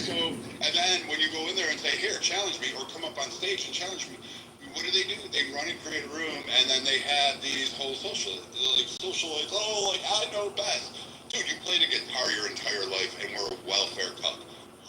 so, and then when you go in there and say, here, challenge me, or come up on stage and challenge me, what do? They run and create a room, and then they have these whole socialites, oh, like, I know best. Dude, you played a guitar your entire life and were a welfare cuck.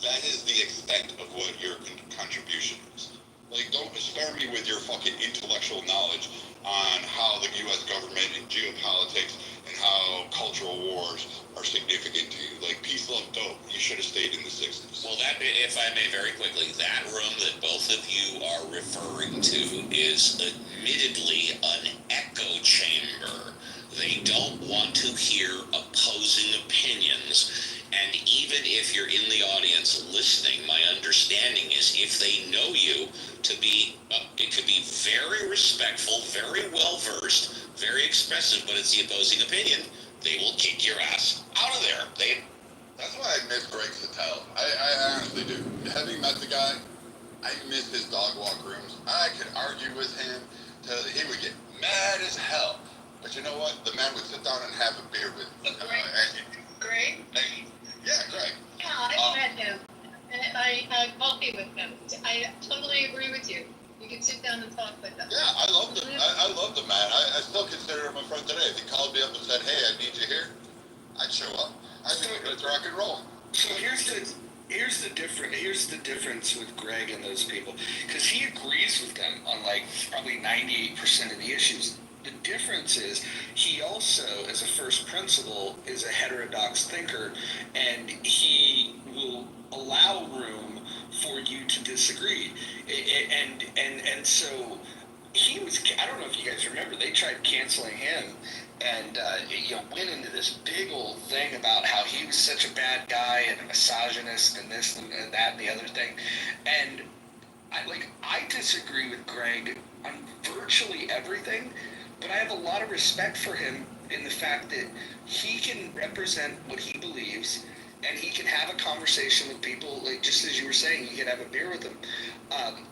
That is the extent of what your contribution is. Like, don't spare me with your fucking intellectual knowledge on how the U.S. government and geopolitics and how cultural wars are significant to you. Like, peace, love, dope. You should have stayed in the 60s. Well, that, if I may very quickly, that room that both of you are referring to is admittedly an echo chamber. They don't want to hear opposing opinions. And even if you're in the audience listening, my understanding is if they know you to be, it could be very respectful, very well-versed, very expressive, but it's the opposing opinion, they will kick your ass out of there. That's why I miss Greg Sotelo. I honestly do. Having met the guy, I miss his dog walk rooms. I could argue with him till he would get mad as hell. But you know what? The man would sit down and have a beer with me. Greg? Yeah, Greg. Yeah, I've met him. And I had coffee with him. I totally agree with you. You can sit down and talk with him. Yeah, I loved him. I loved him, man. I still consider him a friend today. If he called me up and said, hey, I need you here, I'd show up. I'd say, let's rock and roll. So here's the difference with Greg and those people, because he agrees with them on like probably 98% of the issues. The difference is he also, as a first principle, is a heterodox thinker, and he will allow room for you to disagree. And so he was, I don't know if you guys remember, they tried canceling him and went into this big old thing about how he was such a bad guy and a misogynist and this and that and the other thing. And I disagree with Greg on virtually everything, but I have a lot of respect for him in the fact that he can represent what he believes, and he can have a conversation with people, like just as you were saying, you can have a beer with them.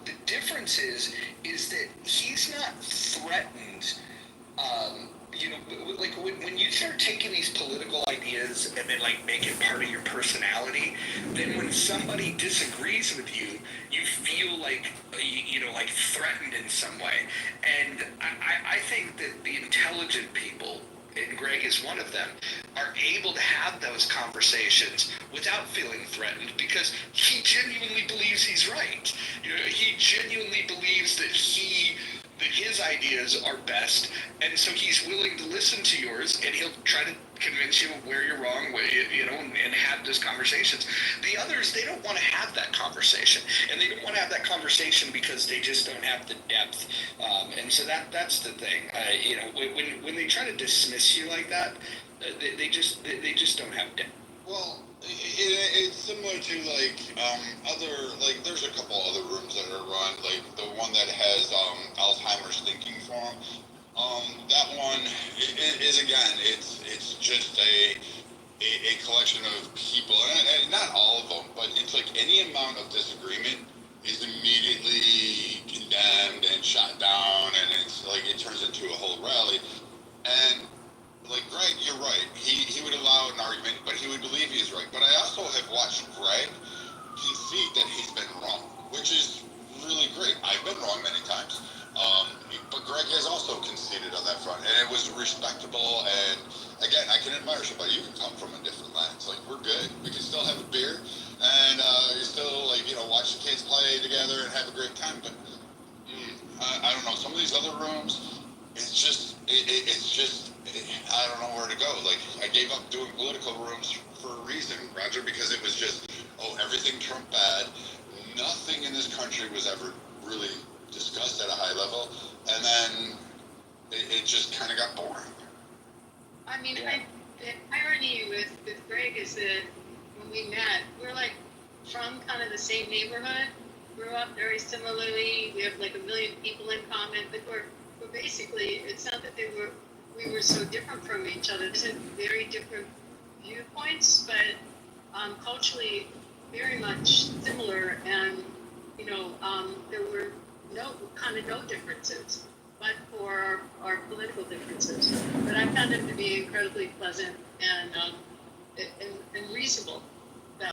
The difference is that he's not threatened. Like when you start taking these political ideas and then like make it part of your personality, then when somebody disagrees with you, you feel like like threatened in some way. And I think that the intelligent people, and Greg is one of them, are able to have those conversations without feeling threatened because he genuinely believes he's right. He genuinely believes that his ideas are best, and so he's willing to listen to yours, and he'll try to convince you of where you're wrong, and have those conversations. The others, they don't want to have that conversation, and they don't want to have that conversation because they just don't have the depth. And so that's the thing. When they try to dismiss you like that, they just don't have depth. Well, it's similar to there's a couple other rooms that are run, like the one that has Alzheimer's thinking forum. That one is again, it's just a collection of people, and not all of them, but it's like any amount of disagreement is immediately condemned and shot down, and it's like it turns into a whole rally. And like Greg, you're right. He would allow an argument, but he would believe he's right. But I also have watched Greg concede that he's been wrong, which is really great. I've been wrong many times. But Greg has also conceded on that front, and it was respectable. And again, I can admire somebody. You can come from a different lens. Like, we're good. We can still have a beer, and you still watch the kids play together and have a great time. But I don't know. Some of these other rooms, it's just I don't know where to go. Like, I gave up doing political rooms for a reason, Roger, because it was just, everything Trump bad. Nothing in this country was ever really discussed at a high level, and then it just kind of got boring. I mean, the irony with Greg is that when we met, we're like from kind of the same neighborhood, grew up very similarly. We have like a million people in common, but we're basically, it's not that we were so different from each other. These are very different viewpoints, but culturally very much similar, and there were no differences, but for our political differences. But I found them to be incredibly pleasant and reasonable.